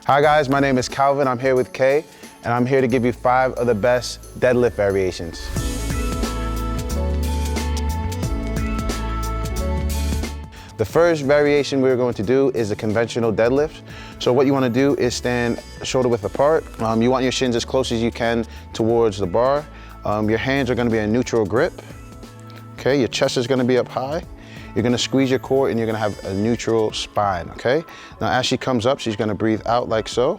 Hi guys, my name is Calvin. I'm here with Kay, and I'm here to give you 5 of the best deadlift variations. The first variation we're going to do is a conventional deadlift. So what you want to do is stand shoulder width apart. You want your shins as close as you can towards the bar. Your hands are going to be in neutral grip. Okay, your chest is going to be up high. You're going to squeeze your core and you're going to have a neutral spine, okay? Now as she comes up, she's going to breathe out like so,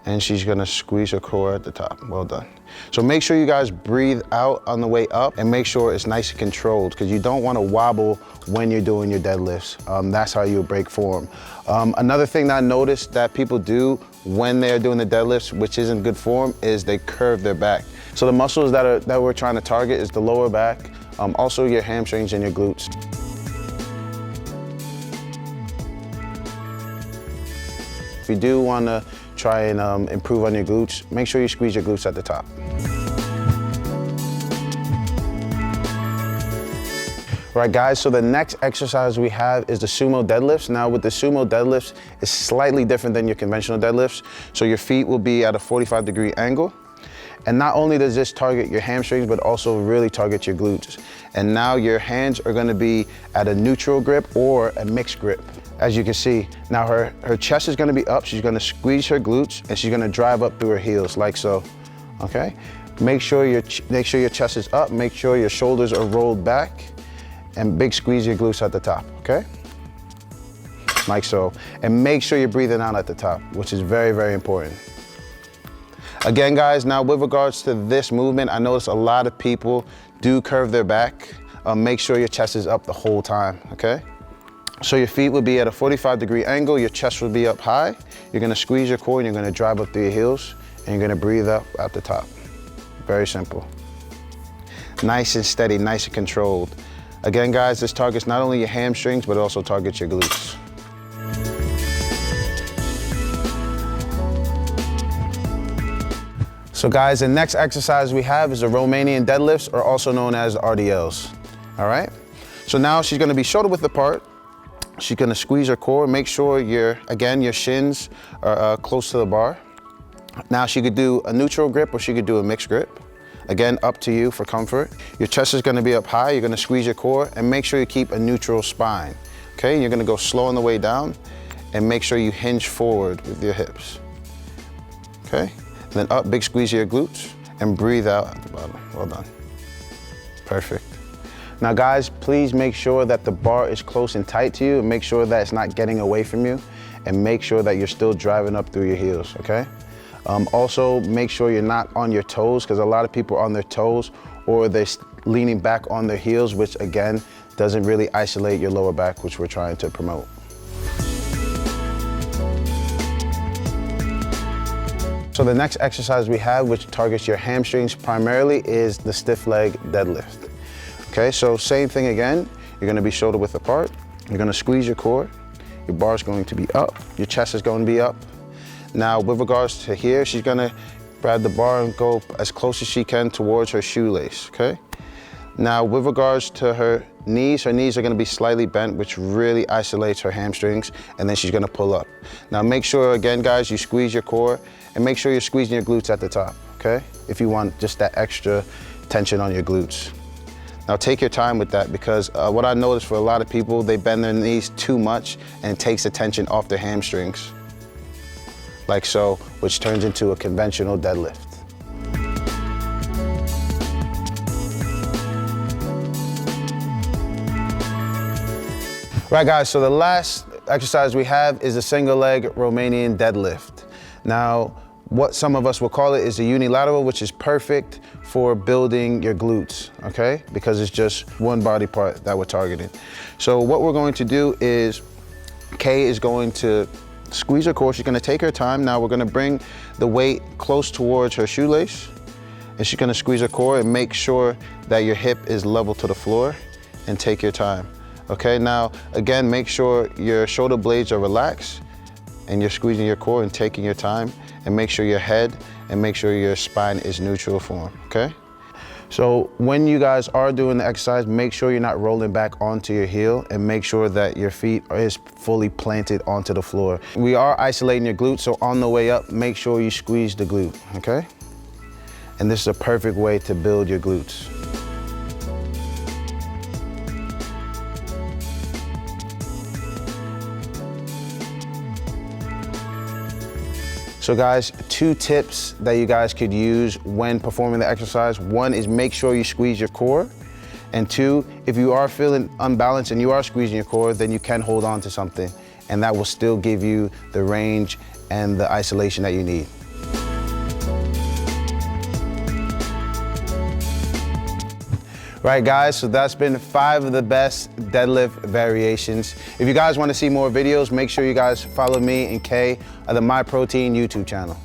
and she's going to squeeze her core at the top. Well done. So make sure you guys breathe out on the way up and make sure it's nice and controlled, because you don't want to wobble when you're doing your deadlifts. That's how you break form. Another thing that I noticed that people do when they're doing the deadlifts, which isn't good form, is they curve their back. So the muscles that we're trying to target is the lower back, also your hamstrings and your glutes. If you do want to try and improve on your glutes, make sure you squeeze your glutes at the top. All right guys, so the next exercise we have is the sumo deadlifts. Now with the sumo deadlifts, it's slightly different than your conventional deadlifts. So your feet will be at a 45-degree angle. And not only does this target your hamstrings, but also really target your glutes. And now your hands are going to be at a neutral grip or a mixed grip. As you can see, now her chest is going to be up. She's going to squeeze her glutes and she's going to drive up through her heels like so. Okay? Make sure your chest is up. Make sure your shoulders are rolled back, and big squeeze your glutes at the top. Okay? Like so. And make sure you're breathing out at the top, which is very, very important. Again, guys, now with regards to this movement, I notice a lot of people do curve their back. Make sure your chest is up the whole time, okay? So your feet will be at a 45-degree angle, your chest will be up high. You're gonna squeeze your core and you're gonna drive up through your heels, and you're gonna breathe up at the top. Very simple. Nice and steady, nice and controlled. Again, guys, this targets not only your hamstrings, but it also targets your glutes. So guys, the next exercise we have is the Romanian deadlifts, or also known as RDLs, all right? So now she's gonna be shoulder width apart. She's gonna squeeze her core. Make sure your shins are close to the bar. Now she could do a neutral grip or she could do a mixed grip. Again, up to you for comfort. Your chest is gonna be up high. You're gonna squeeze your core and make sure you keep a neutral spine, okay? You're gonna go slow on the way down and make sure you hinge forward with your hips, okay? And then up, big squeeze of your glutes, and breathe out at the bottom. Well done. Perfect. Now guys, please make sure that the bar is close and tight to you, and make sure that it's not getting away from you, and make sure that you're still driving up through your heels, okay? Also, make sure you're not on your toes, because a lot of people are on their toes, or they're leaning back on their heels, which again, doesn't really isolate your lower back, which we're trying to promote. So the next exercise we have, which targets your hamstrings primarily, is the stiff leg deadlift. Okay, so same thing again. You're gonna be shoulder width apart. You're gonna squeeze your core. Your bar is going to be up. Your chest is going to be up. Now with regards to here, she's gonna grab the bar and go as close as she can towards her shoelace, okay? Now with regards to her knees are gonna be slightly bent, which really isolates her hamstrings, and then she's gonna pull up. Now make sure, again guys, you squeeze your core, and make sure you're squeezing your glutes at the top, okay? If you want just that extra tension on your glutes. Now take your time with that, because what I noticed for a lot of people, they bend their knees too much and it takes the tension off their hamstrings, like so, which turns into a conventional deadlift. Right guys, so the last exercise we have is a single leg Romanian deadlift. Now, what some of us will call it is a unilateral, which is perfect for building your glutes, okay? Because it's just one body part that we're targeting. So what we're going to do is, Kay is going to squeeze her core. She's gonna take her time. Now we're gonna bring the weight close towards her shoelace, and she's gonna squeeze her core and make sure that your hip is level to the floor, and take your time. Okay, now again, make sure your shoulder blades are relaxed and you're squeezing your core and taking your time, and make sure your head and make sure your spine is neutral form, okay? So when you guys are doing the exercise, make sure you're not rolling back onto your heel and make sure that your feet is fully planted onto the floor. We are isolating your glutes, so on the way up, make sure you squeeze the glute, okay? And this is a perfect way to build your glutes. So guys, 2 tips that you guys could use when performing the exercise. 1 is make sure you squeeze your core. And 2, if you are feeling unbalanced and you are squeezing your core, then you can hold on to something and that will still give you the range and the isolation that you need. Right guys, so that's been 5 of the best deadlift variations. If you guys want to see more videos, make sure you guys follow me and Kay at the Myprotein YouTube channel.